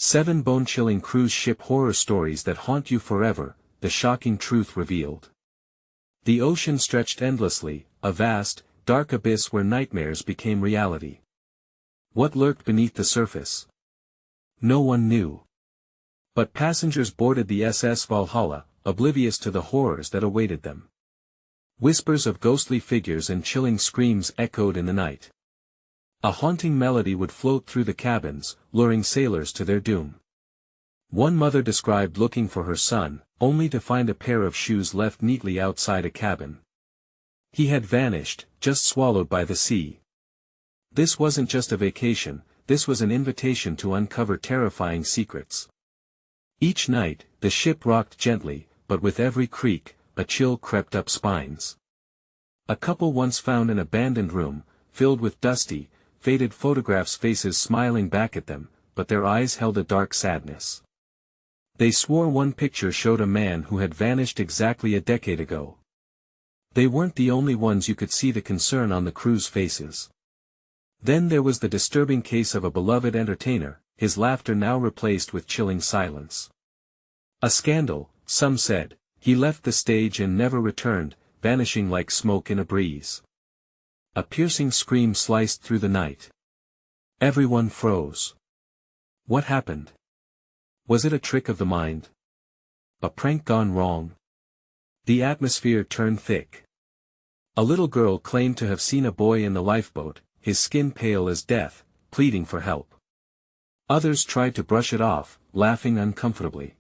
7 bone-chilling cruise ship horror stories that haunt you forever, the shocking truth revealed. The ocean stretched endlessly, a vast, dark abyss where nightmares became reality. What lurked beneath the surface? No one knew. But passengers boarded the SS Valhalla, oblivious to the horrors that awaited them. Whispers of ghostly figures and chilling screams echoed in the night. A haunting melody would float through the cabins, luring sailors to their doom. One mother described looking for her son, only to find a pair of shoes left neatly outside a cabin. He had vanished, just swallowed by the sea. This wasn't just a vacation, this was an invitation to uncover terrifying secrets. Each night, the ship rocked gently, but with every creak, a chill crept up spines. A couple once found an abandoned room, filled with dusty, faded photographs, faces smiling back at them, but their eyes held a dark sadness. They swore one picture showed a man who had vanished exactly a decade ago. They weren't the only ones. You could see the concern on the crew's faces. Then there was the disturbing case of a beloved entertainer, his laughter now replaced with chilling silence. A scandal, some said. He left the stage and never returned, vanishing like smoke in a breeze. A piercing scream sliced through the night. Everyone froze. What happened? Was it a trick of the mind? A prank gone wrong? The atmosphere turned thick. A little girl claimed to have seen a boy in the lifeboat, his skin pale as death, pleading for help. Others tried to brush it off, laughing uncomfortably.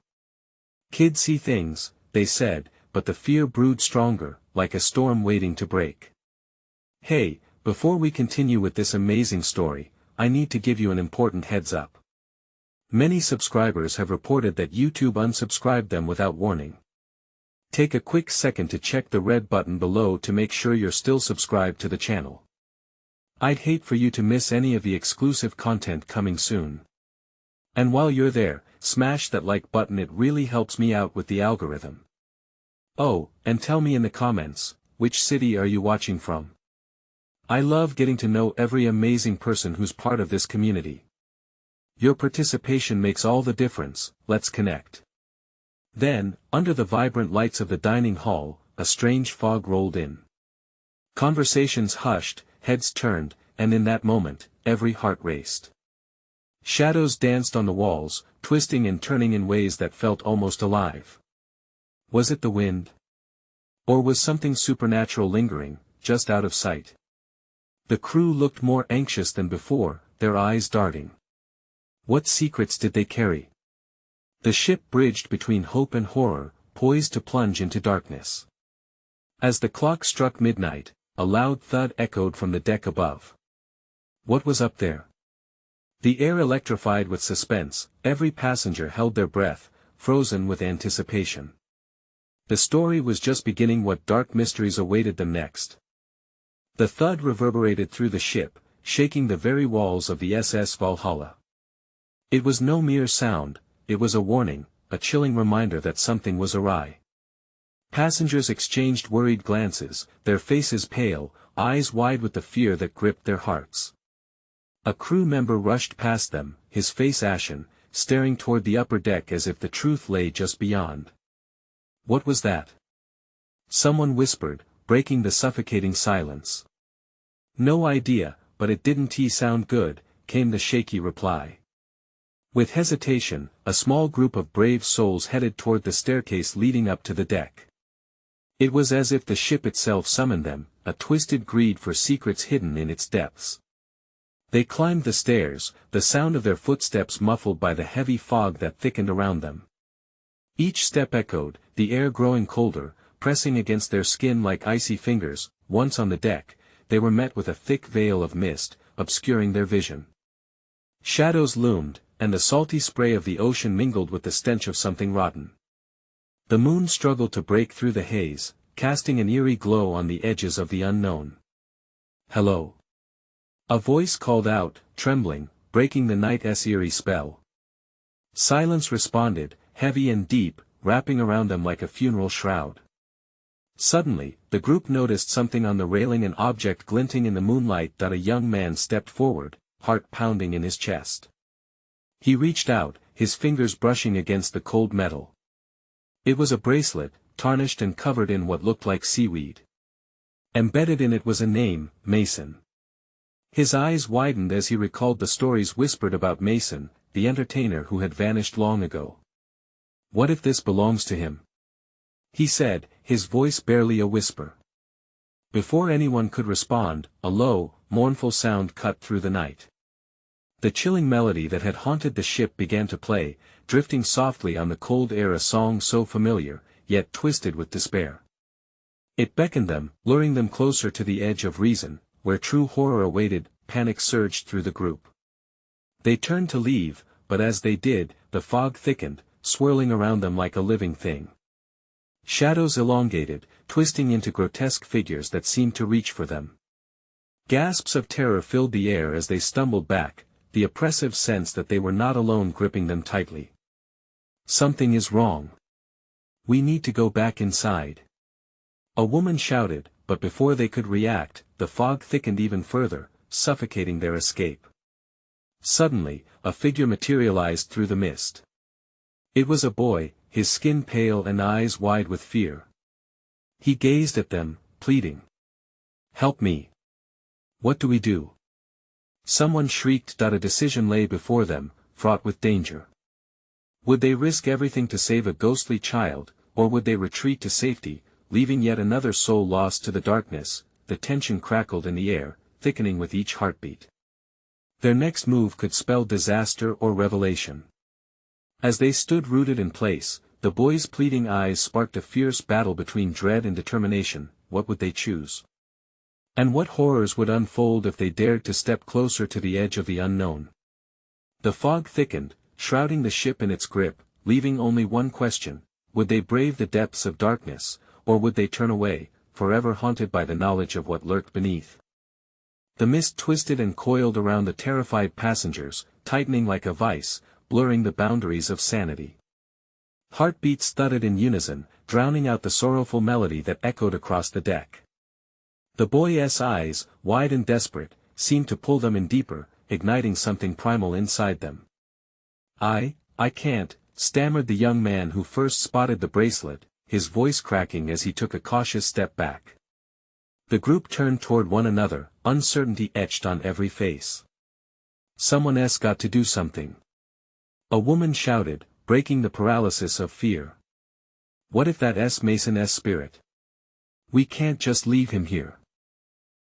Kids see things, they said, but the fear brewed stronger, like a storm waiting to break. Hey, before we continue with this amazing story, I need to give you an important heads up. Many subscribers have reported that YouTube unsubscribed them without warning. Take a quick second to check the red button below to make sure you're still subscribed to the channel. I'd hate for you to miss any of the exclusive content coming soon. And while you're there, smash that like button, it really helps me out with the algorithm. Oh, and tell me in the comments, which city are you watching from? I love getting to know every amazing person who's part of this community. Your participation makes all the difference. Let's connect. Then, under the vibrant lights of the dining hall, a strange fog rolled in. Conversations hushed, heads turned, and in that moment, every heart raced. Shadows danced on the walls, twisting and turning in ways that felt almost alive. Was it the wind? Or was something supernatural lingering, just out of sight? The crew looked more anxious than before, their eyes darting. What secrets did they carry? The ship bridged between hope and horror, poised to plunge into darkness. As the clock struck midnight, a loud thud echoed from the deck above. What was up there? The air electrified with suspense, every passenger held their breath, frozen with anticipation. The story was just beginning. What dark mysteries awaited them next? The thud reverberated through the ship, shaking the very walls of the SS Valhalla. It was no mere sound, it was a warning, a chilling reminder that something was awry. Passengers exchanged worried glances, their faces pale, eyes wide with the fear that gripped their hearts. A crew member rushed past them, his face ashen, staring toward the upper deck as if the truth lay just beyond. What was that? Someone whispered, breaking the suffocating silence. No idea, but it didn't sound good, came the shaky reply. With hesitation, a small group of brave souls headed toward the staircase leading up to the deck. It was as if the ship itself summoned them, a twisted greed for secrets hidden in its depths. They climbed the stairs, the sound of their footsteps muffled by the heavy fog that thickened around them. Each step echoed, the air growing colder, pressing against their skin like icy fingers. Once on the deck, they were met with a thick veil of mist, obscuring their vision. Shadows loomed, and the salty spray of the ocean mingled with the stench of something rotten. The moon struggled to break through the haze, casting an eerie glow on the edges of the unknown. Hello. A voice called out, trembling, breaking the night's eerie spell. Silence responded, heavy and deep, wrapping around them like a funeral shroud. Suddenly, the group noticed something on the railing, an object glinting in the moonlight. A young man stepped forward, heart pounding in his chest. He reached out, his fingers brushing against the cold metal. It was a bracelet, tarnished and covered in what looked like seaweed. Embedded in it was a name, Mason. His eyes widened as he recalled the stories whispered about Mason, the entertainer who had vanished long ago. What if this belongs to him? He said, his voice barely a whisper. Before anyone could respond, a low, mournful sound cut through the night. The chilling melody that had haunted the ship began to play, drifting softly on the cold air, a song so familiar, yet twisted with despair. It beckoned them, luring them closer to the edge of reason, where true horror awaited. Panic surged through the group. They turned to leave, but as they did, the fog thickened, swirling around them like a living thing. Shadows elongated, twisting into grotesque figures that seemed to reach for them. Gasps of terror filled the air as they stumbled back, the oppressive sense that they were not alone gripping them tightly. Something is wrong. We need to go back inside. A woman shouted, but before they could react, the fog thickened even further, suffocating their escape. Suddenly, a figure materialized through the mist. It was a boy, his skin pale and eyes wide with fear. He gazed at them, pleading. "Help me. What do we do?" Someone shrieked. A decision lay before them, fraught with danger. Would they risk everything to save a ghostly child, or would they retreat to safety, leaving yet another soul lost to the darkness? The tension crackled in the air, thickening with each heartbeat. Their next move could spell disaster or revelation. As they stood rooted in place, the boy's pleading eyes sparked a fierce battle between dread and determination. What would they choose? And what horrors would unfold if they dared to step closer to the edge of the unknown? The fog thickened, shrouding the ship in its grip, leaving only one question: would they brave the depths of darkness, or would they turn away, forever haunted by the knowledge of what lurked beneath? The mist twisted and coiled around the terrified passengers, tightening like a vice, blurring the boundaries of sanity. Heartbeats thudded in unison, drowning out the sorrowful melody that echoed across the deck. The boy's eyes, wide and desperate, seemed to pull them in deeper, igniting something primal inside them. I can't," stammered the young man who first spotted the bracelet, his voice cracking as he took a cautious step back. The group turned toward one another, uncertainty etched on every face. "Someone's got to do something," a woman shouted, breaking the paralysis of fear. "What if that's Mason's spirit? We can't just leave him here."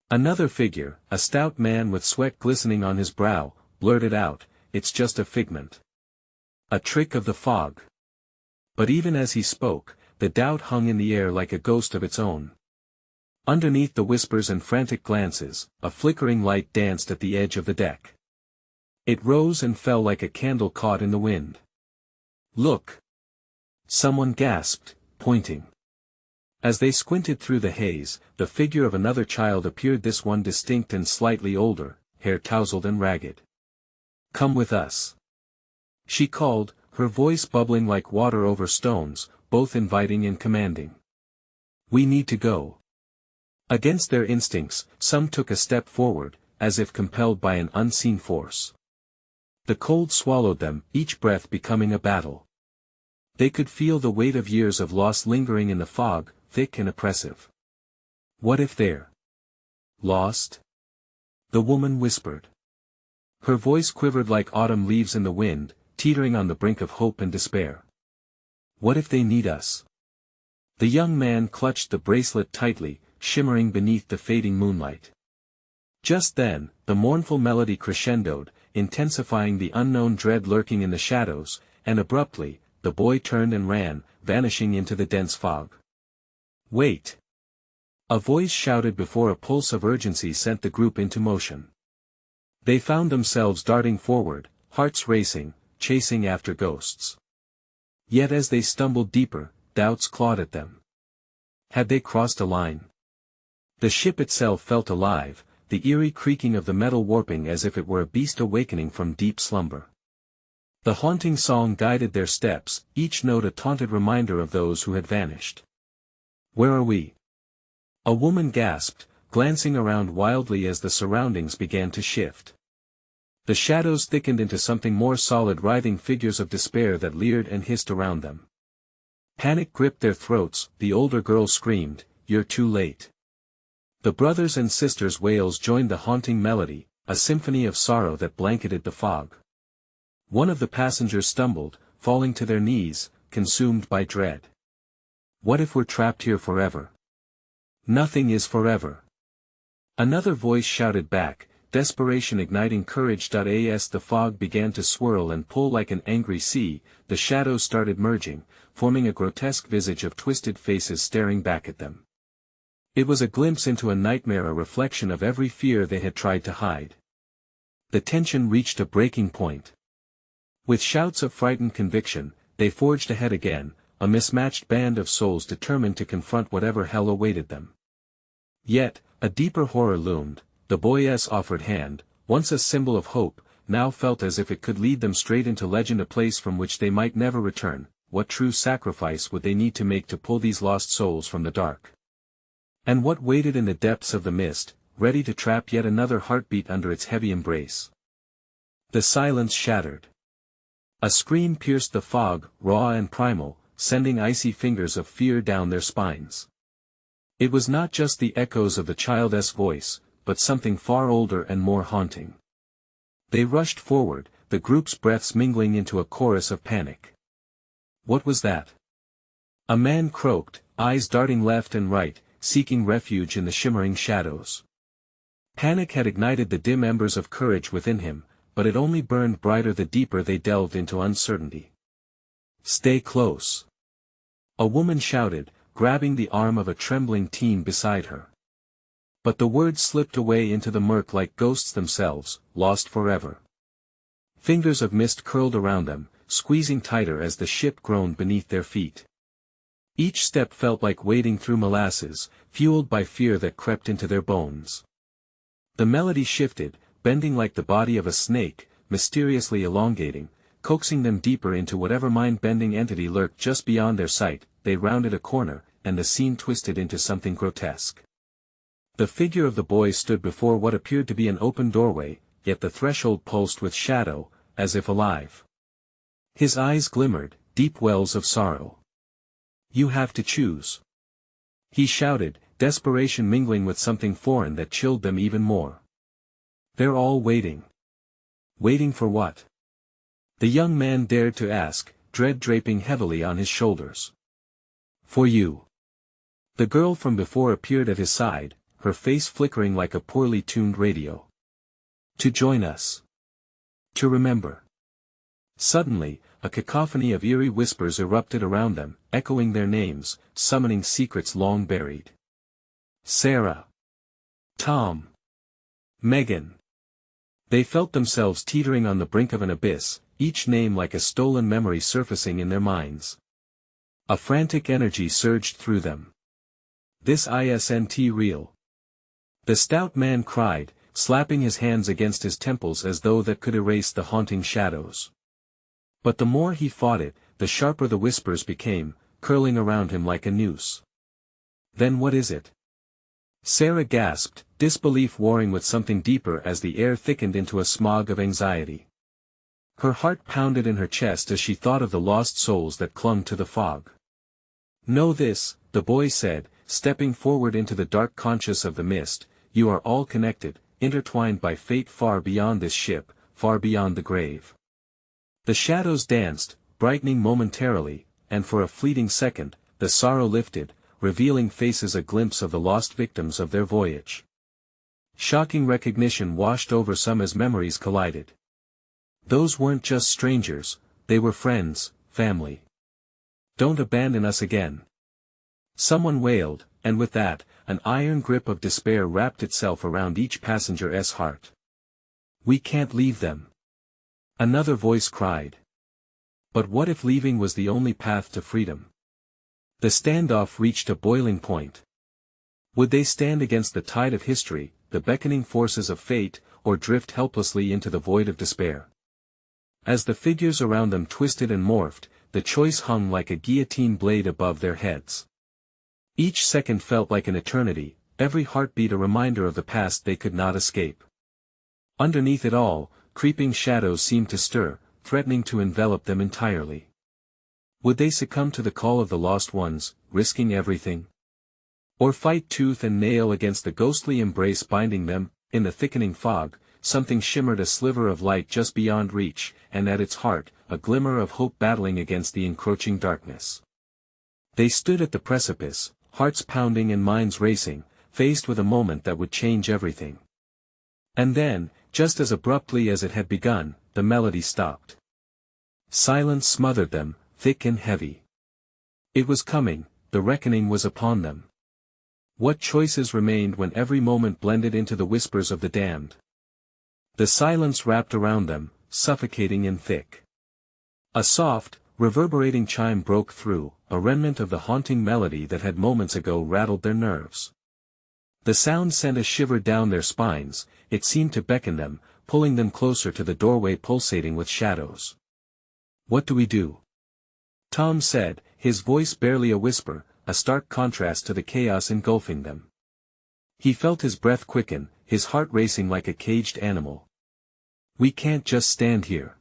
Another figure, a stout man with sweat glistening on his brow, blurted out, "It's just a figment. A trick of the fog." But even as he spoke, the doubt hung in the air like a ghost of its own. Underneath the whispers and frantic glances, a flickering light danced at the edge of the deck. It rose and fell like a candle caught in the wind. "Look!" someone gasped, pointing. As they squinted through the haze, the figure of another child appeared, this one distinct and slightly older, hair tousled and ragged. "Come with us," she called, her voice bubbling like water over stones, both inviting and commanding. "We need to go." Against their instincts, some took a step forward, as if compelled by an unseen force. The cold swallowed them, each breath becoming a battle. They could feel the weight of years of loss lingering in the fog, thick and oppressive. "What if they're lost?" the woman whispered. Her voice quivered like autumn leaves in the wind, teetering on the brink of hope and despair. "What if they need us?" The young man clutched the bracelet tightly, shimmering beneath the fading moonlight. Just then, the mournful melody crescendoed, intensifying the unknown dread lurking in the shadows, and abruptly, the boy turned and ran, vanishing into the dense fog. "Wait!" a voice shouted before a pulse of urgency sent the group into motion. They found themselves darting forward, hearts racing, chasing after ghosts. Yet as they stumbled deeper, doubts clawed at them. Had they crossed a line? The ship itself felt alive, the eerie creaking of the metal warping as if it were a beast awakening from deep slumber. The haunting song guided their steps, each note a taunted reminder of those who had vanished. "Where are we?" a woman gasped, glancing around wildly as the surroundings began to shift. The shadows thickened into something more solid, writhing figures of despair that leered and hissed around them. Panic gripped their throats. The older girl screamed, "You're too late." The brothers and sisters' wails joined the haunting melody, a symphony of sorrow that blanketed the fog. One of the passengers stumbled, falling to their knees, consumed by dread. "What if we're trapped here forever?" "Nothing is forever." Another voice shouted back, desperation igniting courage. As the fog began to swirl and pull like an angry sea, the shadows started merging, forming a grotesque visage of twisted faces staring back at them. It was a glimpse into a nightmare, a reflection of every fear they had tried to hide. The tension reached a breaking point. With shouts of frightened conviction, they forged ahead again, a mismatched band of souls determined to confront whatever hell awaited them. Yet, a deeper horror loomed. The boy's offered hand, once a symbol of hope, now felt as if it could lead them straight into legend, a place from which they might never return. What true sacrifice would they need to make to pull these lost souls from the dark? And what waited in the depths of the mist, ready to trap yet another heartbeat under its heavy embrace? The silence shattered. A scream pierced the fog, raw and primal, sending icy fingers of fear down their spines. It was not just the echoes of the child's voice, but something far older and more haunting. They rushed forward, the group's breaths mingling into a chorus of panic. What was that? A man croaked, eyes darting left and right, seeking refuge in the shimmering shadows. Panic had ignited the dim embers of courage within him, but it only burned brighter the deeper they delved into uncertainty. "Stay close!" a woman shouted, grabbing the arm of a trembling teen beside her. But the words slipped away into the murk like ghosts themselves, lost forever. Fingers of mist curled around them, squeezing tighter as the ship groaned beneath their feet. Each step felt like wading through molasses, fueled by fear that crept into their bones. The melody shifted, bending like the body of a snake, mysteriously elongating, coaxing them deeper into whatever mind-bending entity lurked just beyond their sight. They rounded a corner, and the scene twisted into something grotesque. The figure of the boy stood before what appeared to be an open doorway, yet the threshold pulsed with shadow, as if alive. His eyes glimmered, deep wells of sorrow. "You have to choose," he shouted, desperation mingling with something foreign that chilled them even more. "They're all waiting." Waiting for what? The young man dared to ask, dread draping heavily on his shoulders. "For you." The girl from before appeared at his side, her face flickering like a poorly tuned radio. "To join us. To remember." Suddenly, a cacophony of eerie whispers erupted around them, echoing their names, summoning secrets long buried. Sarah. Tom. Megan. They felt themselves teetering on the brink of an abyss, each name like a stolen memory surfacing in their minds. A frantic energy surged through them. "This isn't real." The stout man cried, slapping his hands against his temples as though that could erase the haunting shadows. But the more he fought it, the sharper the whispers became, curling around him like a noose. "Then what is it?" Sarah gasped, disbelief warring with something deeper as the air thickened into a smog of anxiety. Her heart pounded in her chest as she thought of the lost souls that clung to the fog. "Know this," the boy said, stepping forward into the dark, conscious of the mist, "you are all connected, intertwined by fate far beyond this ship, far beyond the grave." The shadows danced, brightening momentarily, and for a fleeting second, the sorrow lifted, revealing faces, a glimpse of the lost victims of their voyage. Shocking recognition washed over some as memories collided. Those weren't just strangers, they were friends, family. "Don't abandon us again," someone wailed, and with that, an iron grip of despair wrapped itself around each passenger's heart. "We can't leave them," another voice cried. But what if leaving was the only path to freedom? The standoff reached a boiling point. Would they stand against the tide of history, the beckoning forces of fate, or drift helplessly into the void of despair? As the figures around them twisted and morphed, the choice hung like a guillotine blade above their heads. Each second felt like an eternity, every heartbeat a reminder of the past they could not escape. Underneath it all, creeping shadows seemed to stir, threatening to envelop them entirely. Would they succumb to the call of the lost ones, risking everything? Or fight tooth and nail against the ghostly embrace binding them? In the thickening fog, something shimmered, a sliver of light just beyond reach, and at its heart, a glimmer of hope battling against the encroaching darkness. They stood at the precipice, hearts pounding and minds racing, faced with a moment that would change everything. And then, just as abruptly as it had begun, the melody stopped. Silence smothered them, thick and heavy. It was coming, the reckoning was upon them. What choices remained when every moment blended into the whispers of the damned? The silence wrapped around them, suffocating and thick. A soft, reverberating chime broke through, a remnant of the haunting melody that had moments ago rattled their nerves. The sound sent a shiver down their spines, it seemed to beckon them, pulling them closer to the doorway pulsating with shadows. "What do we do?" Tom said, his voice barely a whisper, a stark contrast to the chaos engulfing them. He felt his breath quicken, his heart racing like a caged animal. "We can't just stand here,"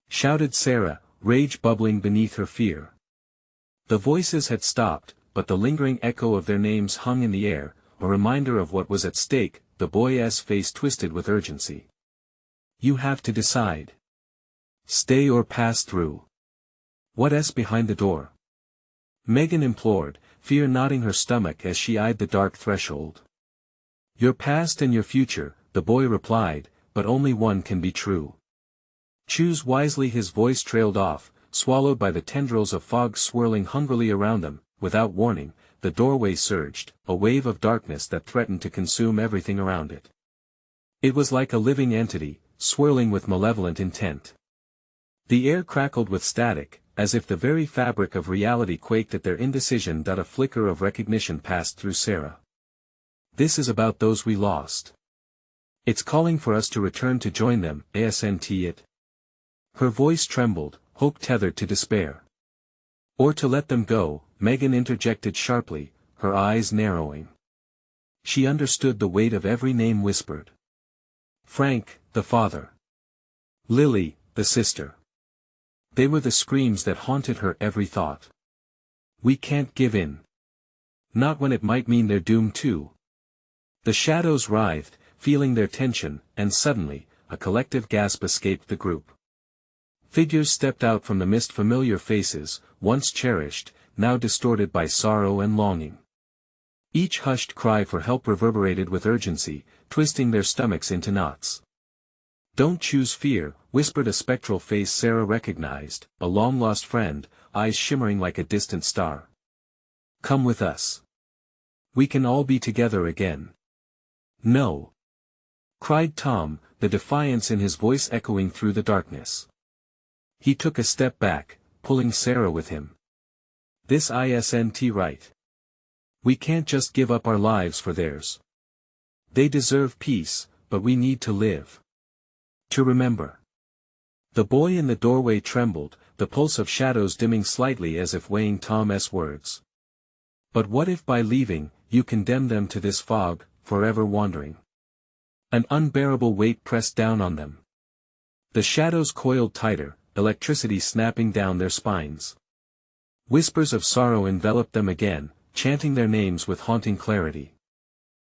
shouted Sarah, rage bubbling beneath her fear. The voices had stopped, but the lingering echo of their names hung in the air, a reminder of what was at stake. The boy's face twisted with urgency. "You have to decide. Stay or pass through." "What's behind the door?" Megan implored, fear knotting her stomach as she eyed the dark threshold. "Your past and your future," the boy replied, "but only one can be true. Choose wisely." His voice trailed off, swallowed by the tendrils of fog swirling hungrily around them. Without warning, the doorway surged, a wave of darkness that threatened to consume everything around it. It was like a living entity, swirling with malevolent intent. The air crackled with static, as if the very fabric of reality quaked at their indecision. A flicker of recognition passed through Sarah. "This is about those we lost. It's calling for us to return to join them, isn't it?" Her voice trembled, hope tethered to despair. "Or to let them go," Megan interjected sharply, her eyes narrowing. She understood the weight of every name whispered. Frank, the father. Lily, the sister. They were the screams that haunted her every thought. "We can't give in. Not when it might mean their doom too." The shadows writhed, feeling their tension, and suddenly, a collective gasp escaped the group. Figures stepped out from the mist, familiar faces, once cherished, now distorted by sorrow and longing. Each hushed cry for help reverberated with urgency, twisting their stomachs into knots. "Don't choose fear," whispered a spectral face Sarah recognized, a long-lost friend, eyes shimmering like a distant star. "Come with us. We can all be together again." "No!" cried Tom, the defiance in his voice echoing through the darkness. He took a step back, pulling Sarah with him. "This isn't right. We can't just give up our lives for theirs. They deserve peace, but we need to live. To remember." The boy in the doorway trembled, the pulse of shadows dimming slightly as if weighing Tom's words. "But what if by leaving, you condemn them to this fog, forever wandering?" An unbearable weight pressed down on them. The shadows coiled tighter, electricity snapping down their spines. Whispers of sorrow enveloped them again, chanting their names with haunting clarity.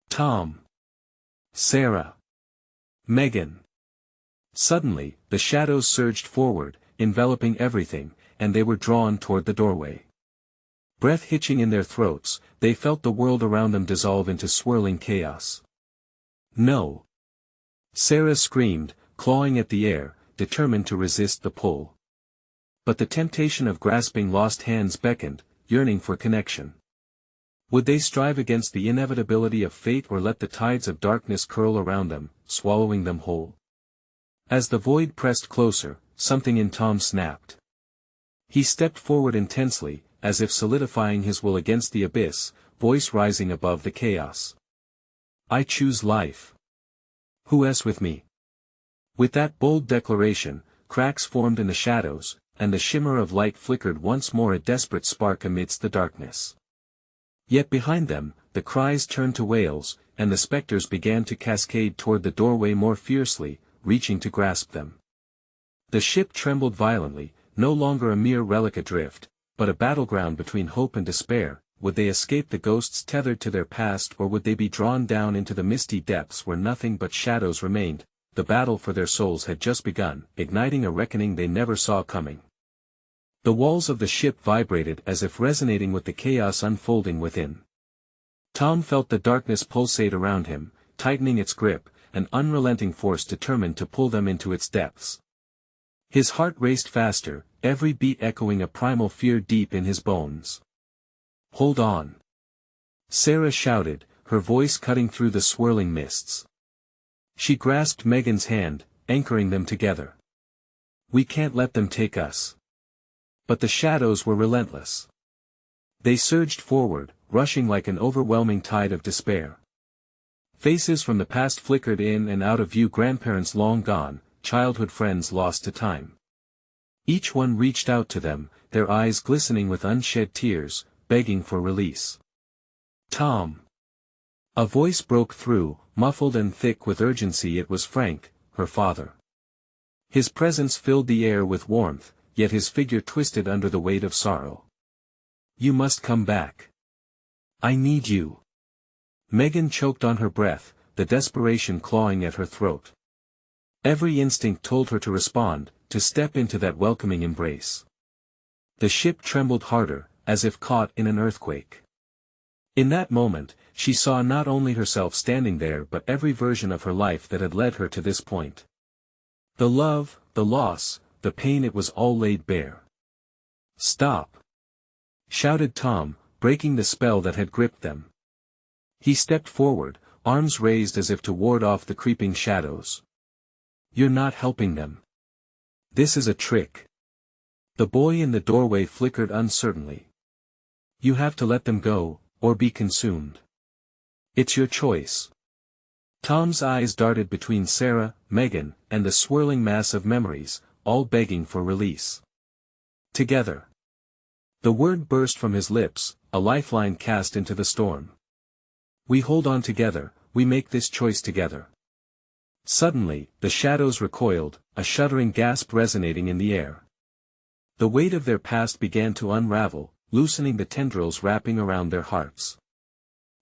Tom. Sarah. Megan. Suddenly, the shadows surged forward, enveloping everything, and they were drawn toward the doorway. Breath hitching in their throats, they felt the world around them dissolve into swirling chaos. "No!" Sarah screamed, clawing at the air, determined to resist the pull. But the temptation of grasping lost hands beckoned, yearning for connection. Would they strive against the inevitability of fate or let the tides of darkness curl around them, swallowing them whole? As the void pressed closer, something in Tom snapped. He stepped forward intensely, as if solidifying his will against the abyss, voice rising above the chaos. "I choose life. Who's with me?" With that bold declaration, cracks formed in the shadows, and the shimmer of light flickered once more, a desperate spark amidst the darkness. Yet behind them, the cries turned to wails, and the specters began to cascade toward the doorway more fiercely, reaching to grasp them. The ship trembled violently, no longer a mere relic adrift, but a battleground between hope and despair. Would they escape the ghosts tethered to their past, or would they be drawn down into the misty depths where nothing but shadows remained? The battle for their souls had just begun, igniting a reckoning they never saw coming. The walls of the ship vibrated as if resonating with the chaos unfolding within. Tom felt the darkness pulsate around him, tightening its grip, an unrelenting force determined to pull them into its depths. His heart raced faster, every beat echoing a primal fear deep in his bones. "Hold on!" Sarah shouted, her voice cutting through the swirling mists. She grasped Megan's hand, anchoring them together. "We can't let them take us." But the shadows were relentless. They surged forward, rushing like an overwhelming tide of despair. Faces from the past flickered in and out of view, grandparents long gone, childhood friends lost to time. Each one reached out to them, their eyes glistening with unshed tears, begging for release. "Tom!" A voice broke through, muffled and thick with urgency. It was Frank, her father. His presence filled the air with warmth, yet his figure twisted under the weight of sorrow. "You must come back. I need you." Megan choked on her breath, the desperation clawing at her throat. Every instinct told her to respond, to step into that welcoming embrace. The ship trembled harder, as if caught in an earthquake. In that moment, she saw not only herself standing there but every version of her life that had led her to this point. The love, the loss, the pain, it was all laid bare. "Stop!" shouted Tom, breaking the spell that had gripped them. He stepped forward, arms raised as if to ward off the creeping shadows. "You're not helping them. This is a trick." The boy in the doorway flickered uncertainly. "You have to let them go, or be consumed. It's your choice." Tom's eyes darted between Sarah, Megan, and the swirling mass of memories, all begging for release. "Together." The word burst from his lips, a lifeline cast into the storm. "We hold on together, we make this choice together." Suddenly, the shadows recoiled, a shuddering gasp resonating in the air. The weight of their past began to unravel, loosening the tendrils wrapping around their hearts.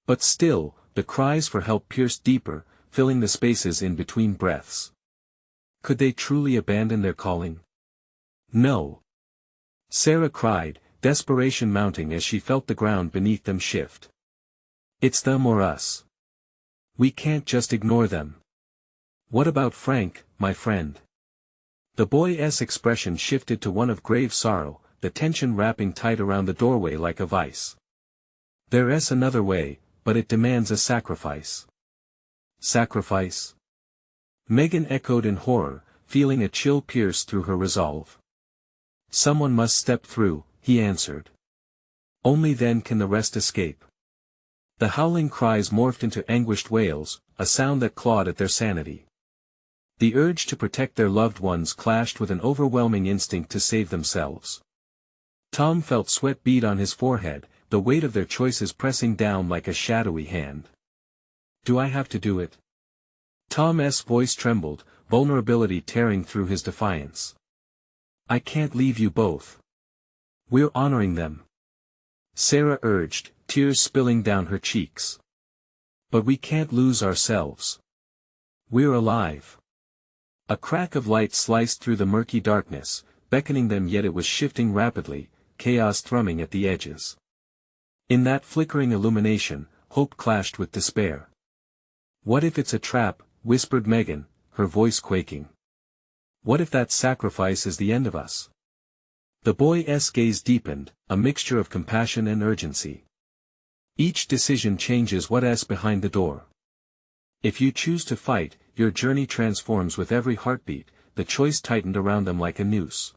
But still, the cries for help pierced deeper, filling the spaces in between breaths. Could they truly abandon their calling? No. Sarah cried, desperation mounting as she felt the ground beneath them shift. "It's them or us. We can't just ignore them." "What about Frank, my friend?" The boy's expression shifted to one of grave sorrow, the tension wrapping tight around the doorway like a vice. "There's another way, but it demands a sacrifice." "Sacrifice?" Megan echoed in horror, feeling a chill pierce through her resolve. "Someone must step through," he answered. "Only then can the rest escape." The howling cries morphed into anguished wails, a sound that clawed at their sanity. The urge to protect their loved ones clashed with an overwhelming instinct to save themselves. Tom felt sweat bead on his forehead, the weight of their choices pressing down like a shadowy hand. "Do I have to do it?" Tom's voice trembled, vulnerability tearing through his defiance. "I can't leave you both. We're honoring them," Sarah urged, tears spilling down her cheeks. "But we can't lose ourselves. We're alive." A crack of light sliced through the murky darkness, beckoning them, yet it was shifting rapidly, chaos thrumming at the edges. In that flickering illumination, hope clashed with despair. "What if it's a trap?" whispered Megan, her voice quaking. "What if that sacrifice is the end of us?" The boy's gaze deepened, a mixture of compassion and urgency. "Each decision changes what's behind the door. If you choose to fight, your journey transforms with every heartbeat." The choice tightened around them like a noose.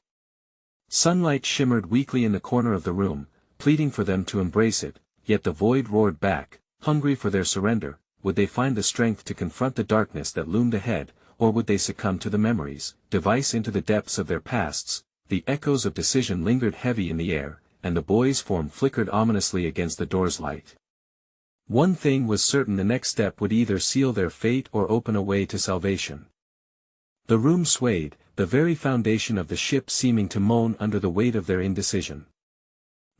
Sunlight shimmered weakly in the corner of the room, pleading for them to embrace it, yet the void roared back, hungry for their surrender. Would they find the strength to confront the darkness that loomed ahead, or would they succumb to the memories, device into the depths of their pasts? The echoes of decision lingered heavy in the air, and the boy's form flickered ominously against the door's light. One thing was certain: the next step would either seal their fate or open a way to salvation. The room swayed, the very foundation of the ship seeming to moan under the weight of their indecision.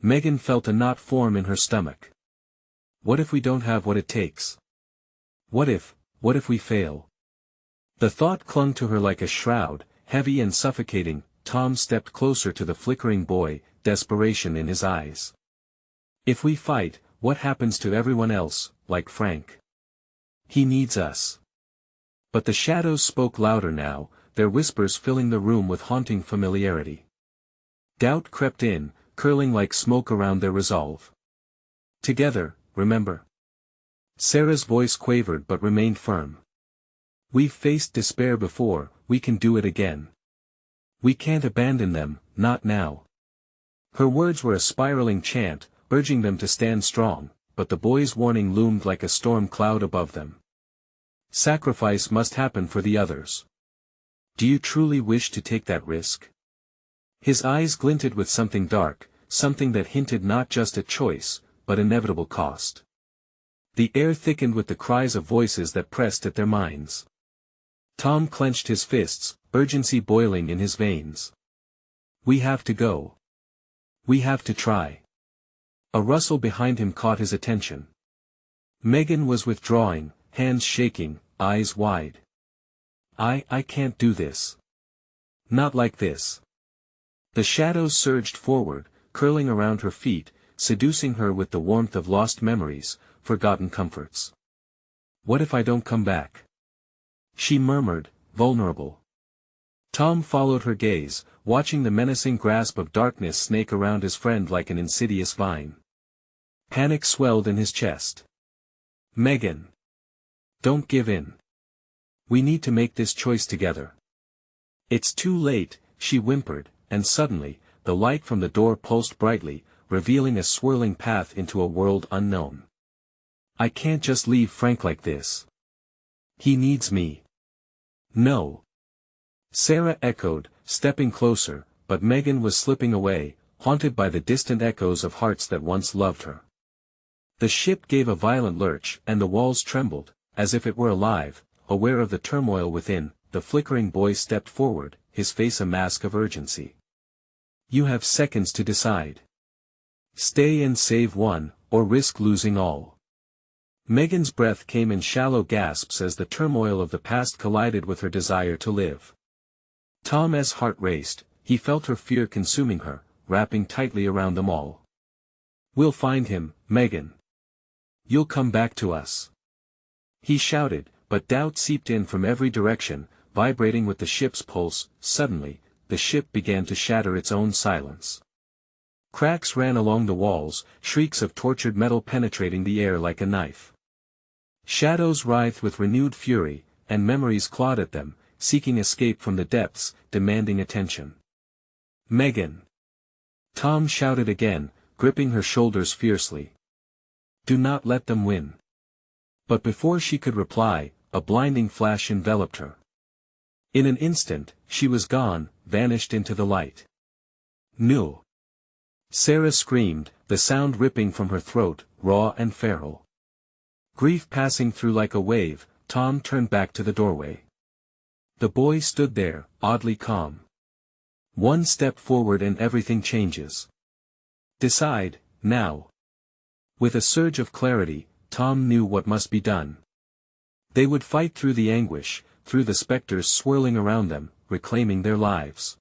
Megan felt a knot form in her stomach. What if we don't have what it takes? What if we fail? The thought clung to her like a shroud, heavy and suffocating. Tom stepped closer to the flickering boy, desperation in his eyes. If we fight, what happens to everyone else, like Frank? He needs us. But the shadows spoke louder now, their whispers filling the room with haunting familiarity. Doubt crept in, curling like smoke around their resolve. Together, remember? Sarah's voice quavered but remained firm. We've faced despair before, we can do it again. We can't abandon them, not now. Her words were a spiraling chant, urging them to stand strong, but the boy's warning loomed like a storm cloud above them. Sacrifice must happen for the others. Do you truly wish to take that risk? His eyes glinted with something dark, something that hinted not just at choice, but inevitable cost. The air thickened with the cries of voices that pressed at their minds. Tom clenched his fists, urgency boiling in his veins. We have to go. We have to try. A rustle behind him caught his attention. Megan was withdrawing, hands shaking, eyes wide. I can't do this. Not like this. The shadows surged forward, curling around her feet, seducing her with the warmth of lost memories, forgotten comforts. What if I don't come back? She murmured, vulnerable. Tom followed her gaze, watching the menacing grasp of darkness snake around his friend like an insidious vine. Panic swelled in his chest. Megan. Don't give in. We need to make this choice together. It's too late, she whimpered, and suddenly, the light from the door pulsed brightly, revealing a swirling path into a world unknown. I can't just leave Frank like this. He needs me. No. Sarah echoed, stepping closer, but Megan was slipping away, haunted by the distant echoes of hearts that once loved her. The ship gave a violent lurch, and the walls trembled, as if it were alive, aware of the turmoil within. The flickering boy stepped forward, his face a mask of urgency. You have seconds to decide. Stay and save one, or risk losing all. Megan's breath came in shallow gasps as the turmoil of the past collided with her desire to live. Tom's heart raced, he felt her fear consuming her, wrapping tightly around them all. We'll find him, Megan. You'll come back to us. He shouted, but doubt seeped in from every direction, vibrating with the ship's pulse. Suddenly, the ship began to shatter its own silence. Cracks ran along the walls, shrieks of tortured metal penetrating the air like a knife. Shadows writhed with renewed fury, and memories clawed at them, seeking escape from the depths, demanding attention. Megan! Tom shouted again, gripping her shoulders fiercely. Do not let them win. But before she could reply, a blinding flash enveloped her. In an instant, she was gone, vanished into the light. No! Sarah screamed, the sound ripping from her throat, raw and feral. Grief passing through like a wave, Tom turned back to the doorway. The boy stood there, oddly calm. One step forward and everything changes. Decide, now. With a surge of clarity, Tom knew what must be done. They would fight through the anguish, through the specters swirling around them, reclaiming their lives.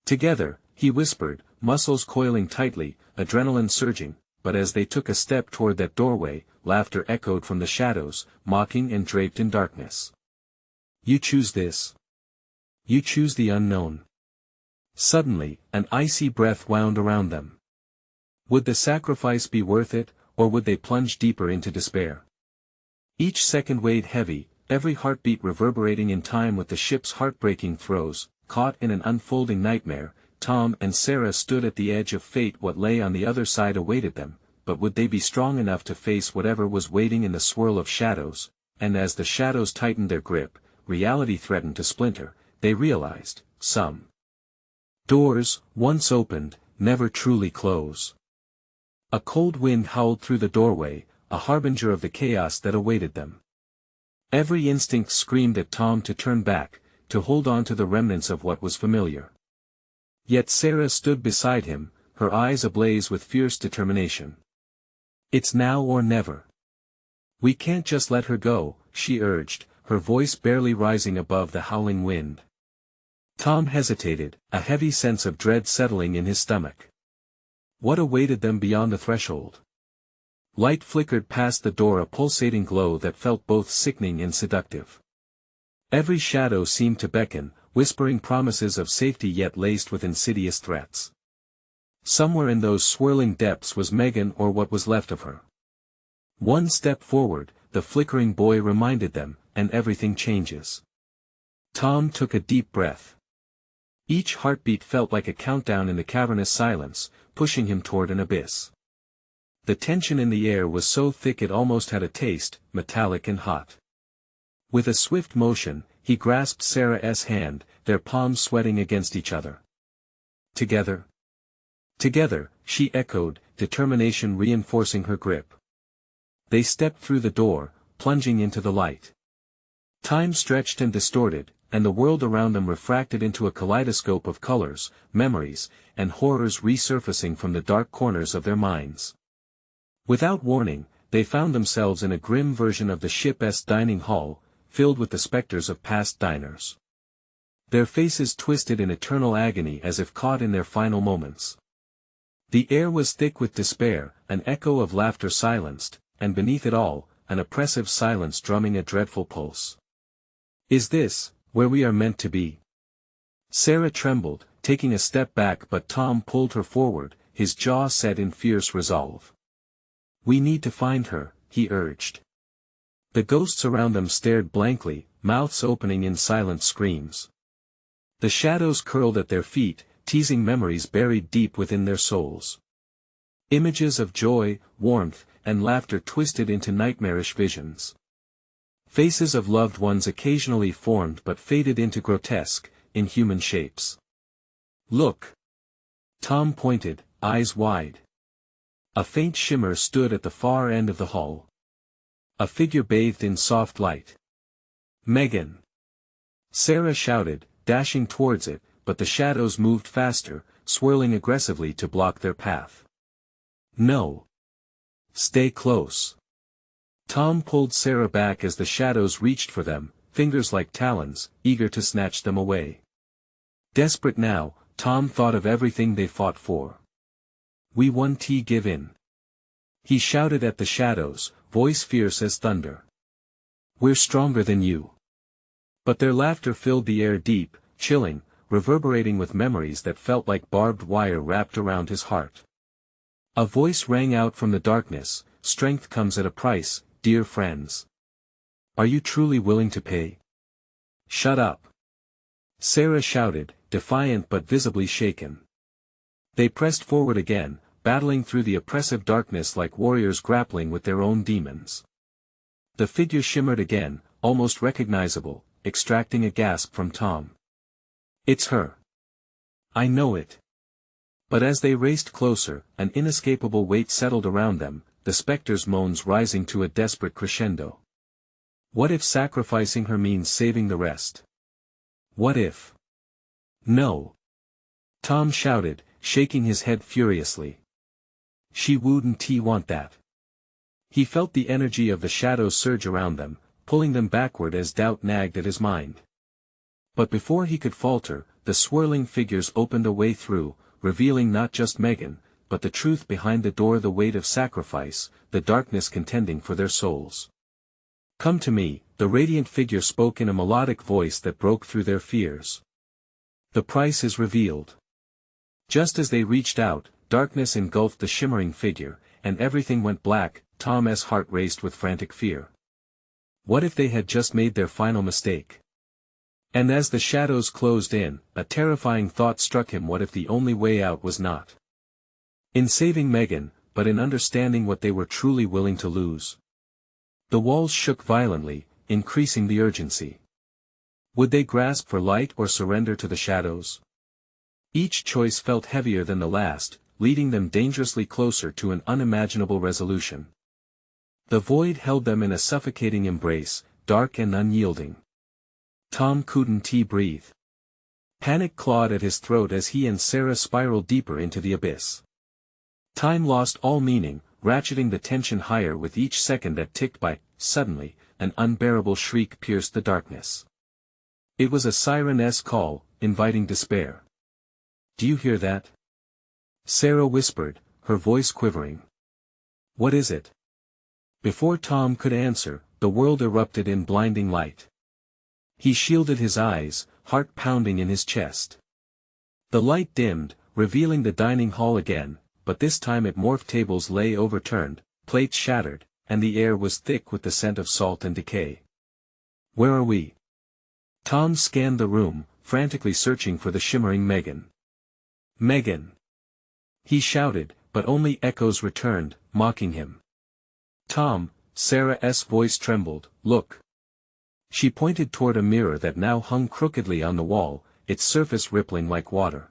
Together, he whispered, muscles coiling tightly, adrenaline surging, but as they took a step toward that doorway, laughter echoed from the shadows, mocking and draped in darkness. You choose this. You choose the unknown. Suddenly, an icy breath wound around them. Would the sacrifice be worth it, or would they plunge deeper into despair? Each second weighed heavy, every heartbeat reverberating in time with the ship's heartbreaking throes. Caught in an unfolding nightmare, Tom and Sarah stood at the edge of fate. What lay on the other side awaited them, but would they be strong enough to face whatever was waiting in the swirl of shadows? And as the shadows tightened their grip, reality threatened to splinter. They realized, some doors, once opened, never truly close. A cold wind howled through the doorway, a harbinger of the chaos that awaited them. Every instinct screamed at Tom to turn back, to hold on to the remnants of what was familiar. Yet Sarah stood beside him, her eyes ablaze with fierce determination. "It's now or never. We can't just let her go," she urged, her voice barely rising above the howling wind. Tom hesitated, a heavy sense of dread settling in his stomach. What awaited them beyond the threshold? Light flickered past the door, a pulsating glow that felt both sickening and seductive. Every shadow seemed to beckon, whispering promises of safety yet laced with insidious threats. Somewhere in those swirling depths was Megan, or what was left of her. One step forward, the flickering boy reminded them, and everything changes. Tom took a deep breath. Each heartbeat felt like a countdown in the cavernous silence, pushing him toward an abyss. The tension in the air was so thick it almost had a taste, metallic and hot. With a swift motion, he grasped Sarah's hand, their palms sweating against each other. "Together? Together," she echoed, determination reinforcing her grip. They stepped through the door, plunging into the light. Time stretched and distorted, and the world around them refracted into a kaleidoscope of colors, memories, and horrors resurfacing from the dark corners of their minds. Without warning, they found themselves in a grim version of the ship's dining hall, filled with the specters of past diners. Their faces twisted in eternal agony as if caught in their final moments. The air was thick with despair, an echo of laughter silenced, and beneath it all, an oppressive silence drumming a dreadful pulse. "Is this where we are meant to be?" Sarah trembled, taking a step back, but Tom pulled her forward, his jaw set in fierce resolve. "We need to find her," he urged. The ghosts around them stared blankly, mouths opening in silent screams. The shadows curled at their feet, teasing memories buried deep within their souls. Images of joy, warmth, and laughter twisted into nightmarish visions. Faces of loved ones occasionally formed but faded into grotesque, inhuman shapes. "Look!" Tom pointed, eyes wide. A faint shimmer stood at the far end of the hall. A figure bathed in soft light. "Megan!" Sarah shouted, dashing towards it, but the shadows moved faster, swirling aggressively to block their path. "No! Stay close!" Tom pulled Sarah back as the shadows reached for them, fingers like talons, eager to snatch them away. Desperate now, Tom thought of everything they fought for. "We won't give in," he shouted at the shadows, voice fierce as thunder. "We're stronger than you." But their laughter filled the air deep, chilling, reverberating with memories that felt like barbed wire wrapped around his heart. A voice rang out from the darkness, "Strength comes at a price, dear friends. Are you truly willing to pay?" "Shut up!" Sarah shouted, defiant but visibly shaken. They pressed forward again, battling through the oppressive darkness like warriors grappling with their own demons. The figure shimmered again, almost recognizable, extracting a gasp from Tom. "It's her. I know it." But as they raced closer, an inescapable weight settled around them, the specter's moans rising to a desperate crescendo. What if sacrificing her means saving the rest? What if? "No!" Tom shouted, shaking his head furiously. "She wouldn't want that." He felt the energy of the shadows surge around them, pulling them backward as doubt nagged at his mind. But before he could falter, the swirling figures opened a way through, revealing not just Megan, but the truth behind the door, the weight of sacrifice, the darkness contending for their souls. "Come to me," the radiant figure spoke in a melodic voice that broke through their fears. "The price is revealed." Just as they reached out, darkness engulfed the shimmering figure, and everything went black. Tom's heart raced with frantic fear. What if they had just made their final mistake? And as the shadows closed in, a terrifying thought struck him: what if the only way out was not in saving Megan, but in understanding what they were truly willing to lose? The walls shook violently, increasing the urgency. Would they grasp for light or surrender to the shadows? Each choice felt heavier than the last, leading them dangerously closer to an unimaginable resolution. The void held them in a suffocating embrace, dark and unyielding. Tom couldn't breathe. Panic clawed at his throat as he and Sarah spiraled deeper into the abyss. Time lost all meaning, ratcheting the tension higher with each second that ticked by. Suddenly, an unbearable shriek pierced the darkness. It was a siren-esque call, inviting despair. "Do you hear that?" Sarah whispered, her voice quivering. "What is it?" Before Tom could answer, the world erupted in blinding light. He shielded his eyes, heart pounding in his chest. The light dimmed, revealing the dining hall again, but this time tables lay overturned, plates shattered, and the air was thick with the scent of salt and decay. "Where are we?" Tom scanned the room, frantically searching for the shimmering Megan. "Megan!" he shouted, but only echoes returned, mocking him. "Tom," Sarah's voice trembled, "look." She pointed toward a mirror that now hung crookedly on the wall, its surface rippling like water.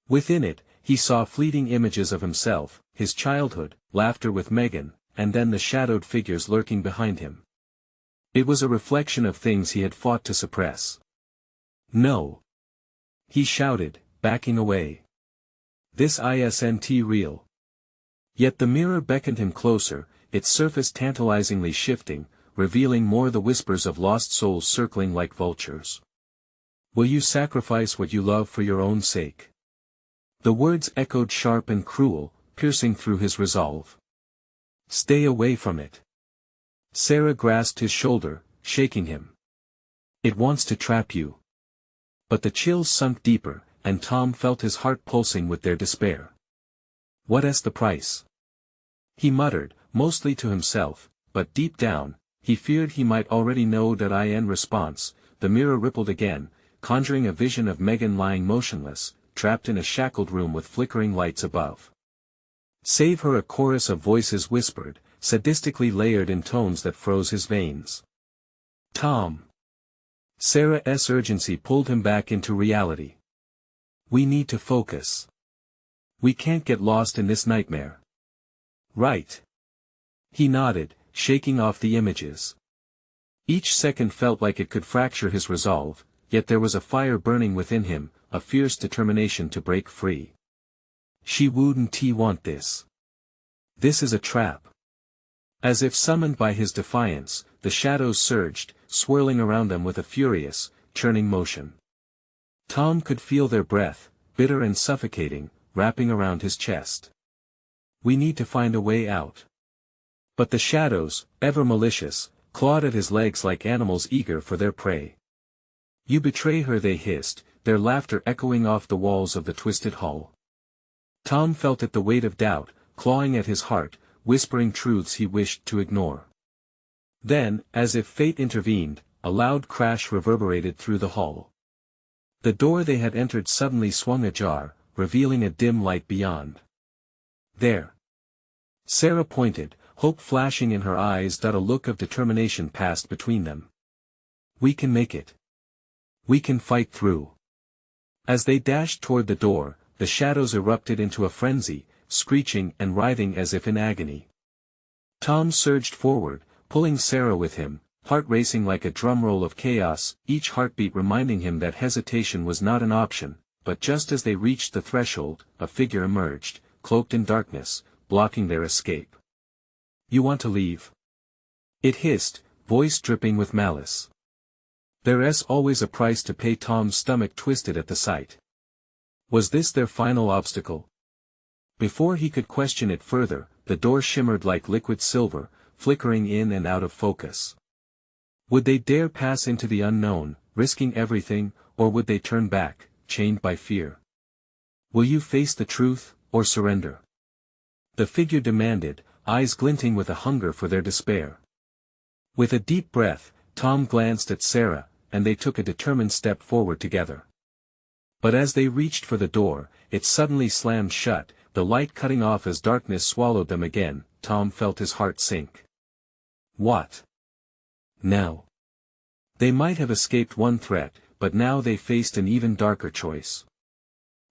Within it, he saw fleeting images of himself, his childhood, laughter with Megan, and then the shadowed figures lurking behind him. It was a reflection of things he had fought to suppress. "No!" he shouted, backing away. "This isn't real." Yet the mirror beckoned him closer, its surface tantalizingly shifting, revealing more the whispers of lost souls circling like vultures. "Will you sacrifice what you love for your own sake?" The words echoed sharp and cruel, piercing through his resolve. "Stay away from it." Sarah grasped his shoulder, shaking him. "It wants to trap you." But the chills sunk deeper, and Tom felt his heart pulsing with their despair. "What's the price?" he muttered, mostly to himself, but deep down, he feared he might already know that in response. The mirror rippled again, conjuring a vision of Megan lying motionless, trapped in a shackled room with flickering lights above. "Save her," a chorus of voices whispered, sadistically layered in tones that froze his veins. "Tom!" Sarah's urgency pulled him back into reality. "We need to focus. We can't get lost in this nightmare." "Right." He nodded, shaking off the images. Each second felt like it could fracture his resolve, yet there was a fire burning within him, a fierce determination to break free. "She wouldn't want this. This is a trap." As if summoned by his defiance, the shadows surged, swirling around them with a furious, churning motion. Tom could feel their breath, bitter and suffocating, wrapping around his chest. "We need to find a way out." But the shadows, ever malicious, clawed at his legs like animals eager for their prey. "You betray her," they hissed, their laughter echoing off the walls of the twisted hall. Tom felt it, the weight of doubt, clawing at his heart, whispering truths he wished to ignore. Then, as if fate intervened, a loud crash reverberated through the hall. The door they had entered suddenly swung ajar, revealing a dim light beyond. "There." Sarah pointed, hope flashing in her eyes. A look of determination passed between them. "We can make it. We can fight through." As they dashed toward the door, the shadows erupted into a frenzy, screeching and writhing as if in agony. Tom surged forward, pulling Sarah with him, heart racing like a drumroll of chaos, each heartbeat reminding him that hesitation was not an option. But just as they reached the threshold, a figure emerged, cloaked in darkness, blocking their escape. "You want to leave?" it hissed, voice dripping with malice. There's always a price to pay. Tom's stomach twisted at the sight. Was this their final obstacle? Before he could question it further, the door shimmered like liquid silver, flickering in and out of focus. Would they dare pass into the unknown, risking everything, or would they turn back, chained by fear? "Will you face the truth, or surrender?" the figure demanded, eyes glinting with a hunger for their despair. With a deep breath, Tom glanced at Sarah, and they took a determined step forward together. But as they reached for the door, it suddenly slammed shut, the light cutting off as darkness swallowed them again. Tom felt his heart sink. What now? They might have escaped one threat, but now they faced an even darker choice.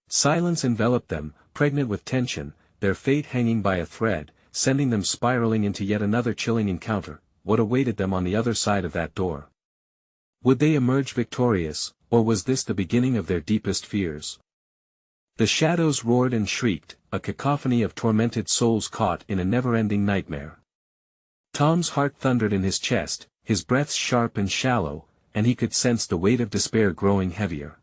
Silence enveloped them, pregnant with tension, their fate hanging by a thread, sending them spiraling into yet another chilling encounter. What awaited them on the other side of that door? Would they emerge victorious, or was this the beginning of their deepest fears? The shadows roared and shrieked, a cacophony of tormented souls caught in a never-ending nightmare. Tom's heart thundered in his chest, his breath sharp and shallow, and he could sense the weight of despair growing heavier.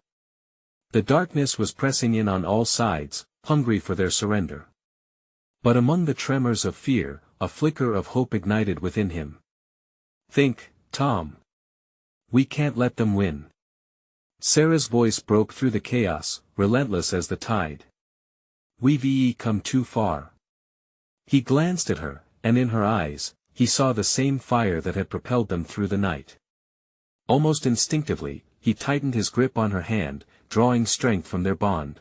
The darkness was pressing in on all sides, hungry for their surrender. But among the tremors of fear, a flicker of hope ignited within him. Think, Tom. We can't let them win. Sarah's voice broke through the chaos, relentless as the tide. We've come too far. He glanced at her, and in her eyes, he saw the same fire that had propelled them through the night. Almost instinctively, he tightened his grip on her hand, drawing strength from their bond.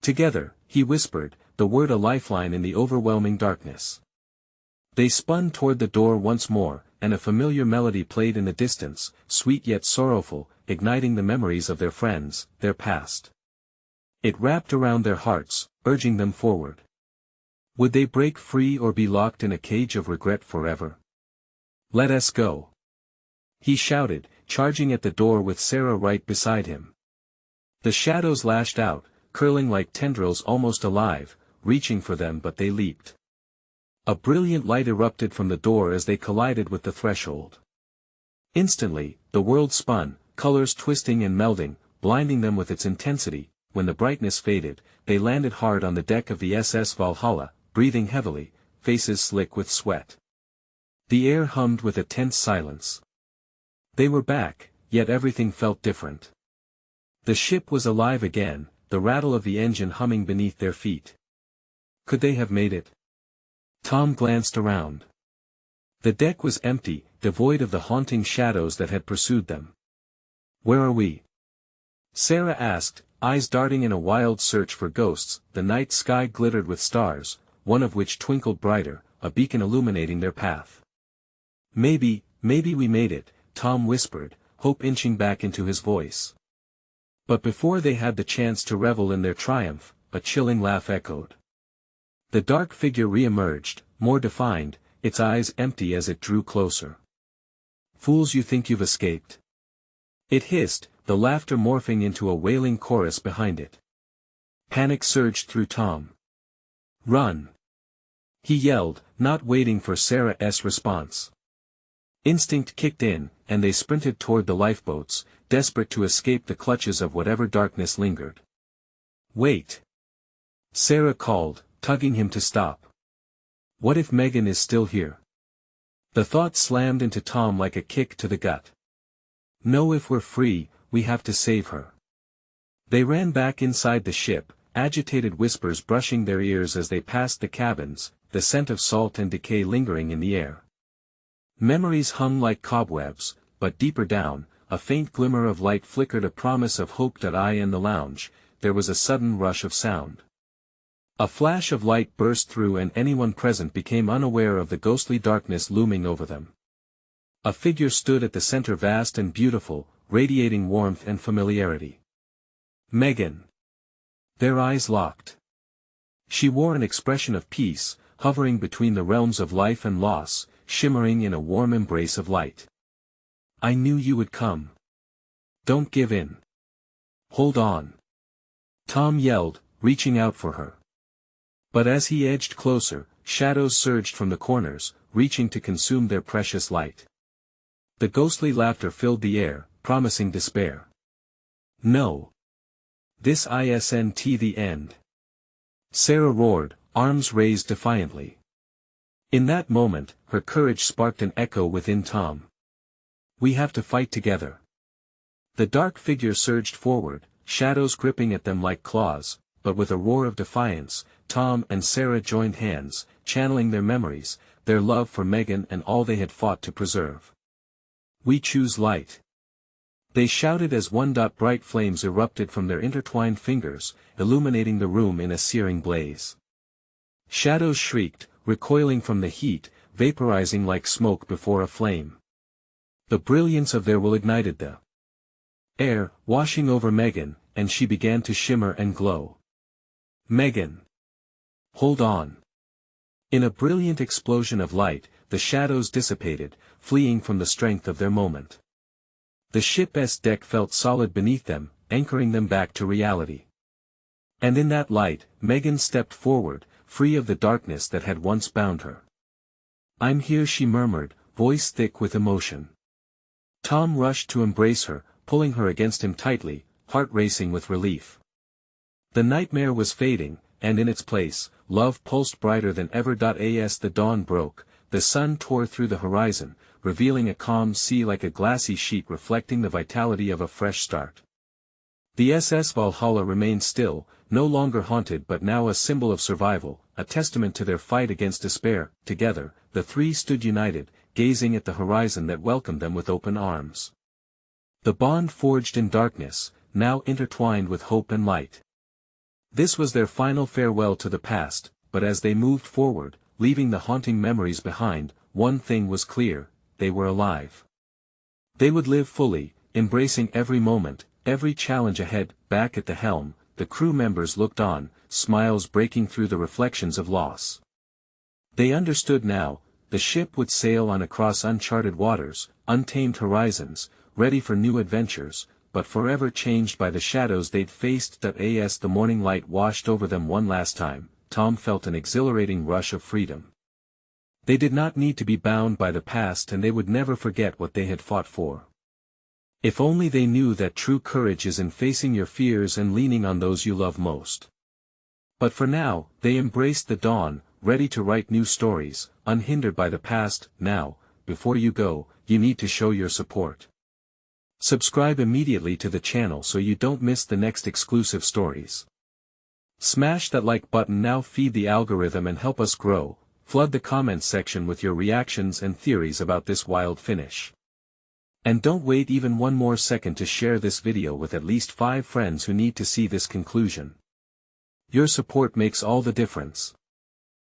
Together, he whispered, the word a lifeline in the overwhelming darkness. They spun toward the door once more, and a familiar melody played in the distance, sweet yet sorrowful, igniting the memories of their friends, their past. It wrapped around their hearts, urging them forward. Would they break free or be locked in a cage of regret forever? Let us go. He shouted, charging at the door with Sarah right beside him. The shadows lashed out, curling like tendrils almost alive, reaching for them but they leaped. A brilliant light erupted from the door as they collided with the threshold. Instantly, the world spun, colors twisting and melding, blinding them with its intensity. When the brightness faded, they landed hard on the deck of the SS Valhalla, breathing heavily, faces slick with sweat. The air hummed with a tense silence. They were back, yet everything felt different. The ship was alive again, the rattle of the engine humming beneath their feet. Could they have made it? Tom glanced around. The deck was empty, devoid of the haunting shadows that had pursued them. Where are we? Sarah asked, eyes darting in a wild search for ghosts. The night sky glittered with stars, one of which twinkled brighter, a beacon illuminating their path. Maybe we made it, Tom whispered, hope inching back into his voice. But before they had the chance to revel in their triumph, a chilling laugh echoed. The dark figure re-emerged, more defined, its eyes empty as it drew closer. Fools, you think you've escaped? It hissed, the laughter morphing into a wailing chorus behind it. Panic surged through Tom. Run! He yelled, not waiting for Sarah's response. Instinct kicked in, and they sprinted toward the lifeboats, desperate to escape the clutches of whatever darkness lingered. Wait! Sarah called, tugging him to stop. What if Megan is still here? The thought slammed into Tom like a kick to the gut. No, if we're free, we have to save her. They ran back inside the ship, agitated whispers brushing their ears as they passed the cabins, the scent of salt and decay lingering in the air. Memories hung like cobwebs, but deeper down, a faint glimmer of light flickered, a promise of hope. In the lounge, there was a sudden rush of sound. A flash of light burst through and anyone present became unaware of the ghostly darkness looming over them. A figure stood at the center, vast and beautiful, radiating warmth and familiarity. Megan. Their eyes locked. She wore an expression of peace, hovering between the realms of life and loss, shimmering in a warm embrace of light. I knew you would come. Don't give in. Hold on. Tom yelled, reaching out for her. But as he edged closer, shadows surged from the corners, reaching to consume their precious light. The ghostly laughter filled the air, promising despair. No. This isn't the end. Sarah roared, arms raised defiantly. In that moment, her courage sparked an echo within Tom. We have to fight together. The dark figure surged forward, shadows gripping at them like claws, but with a roar of defiance, Tom and Sarah joined hands, channeling their memories, their love for Megan and all they had fought to preserve. We choose light. They shouted as bright flames erupted from their intertwined fingers, illuminating the room in a searing blaze. Shadows shrieked, recoiling from the heat, vaporizing like smoke before a flame. The brilliance of their will ignited the air, washing over Megan, and she began to shimmer and glow. Megan. Hold on. In a brilliant explosion of light, the shadows dissipated, fleeing from the strength of their moment. The ship's deck felt solid beneath them, anchoring them back to reality. And in that light, Megan stepped forward, free of the darkness that had once bound her. "I'm here," she murmured, voice thick with emotion. Tom rushed to embrace her, pulling her against him tightly, heart racing with relief. The nightmare was fading, and in its place, love pulsed brighter than ever. As the dawn broke, the sun tore through the horizon, revealing a calm sea like a glassy sheet reflecting the vitality of a fresh start. The SS Valhalla remained still, no longer haunted but now a symbol of survival, a testament to their fight against despair. Together, the three stood united, gazing at the horizon that welcomed them with open arms. The bond forged in darkness, now intertwined with hope and light. This was their final farewell to the past, but as they moved forward, leaving the haunting memories behind, one thing was clear: they were alive. They would live fully, embracing every moment, every challenge ahead. Back at the helm, the crew members looked on, smiles breaking through the reflections of loss. They understood now: the ship would sail on across uncharted waters, untamed horizons, ready for new adventures, but forever changed by the shadows they'd faced. As the morning light washed over them one last time, Tom felt an exhilarating rush of freedom. They did not need to be bound by the past, and they would never forget what they had fought for. If only they knew that true courage is in facing your fears and leaning on those you love most. But for now, they embraced the dawn, ready to write new stories, unhindered by the past. Now, before you go, you need to show your support. Subscribe immediately to the channel so you don't miss the next exclusive stories. Smash that like button now, feed the algorithm and help us grow. Flood the comments section with your reactions and theories about this wild finish. And don't wait even one more second to share this video with at least 5 friends who need to see this conclusion. Your support makes all the difference.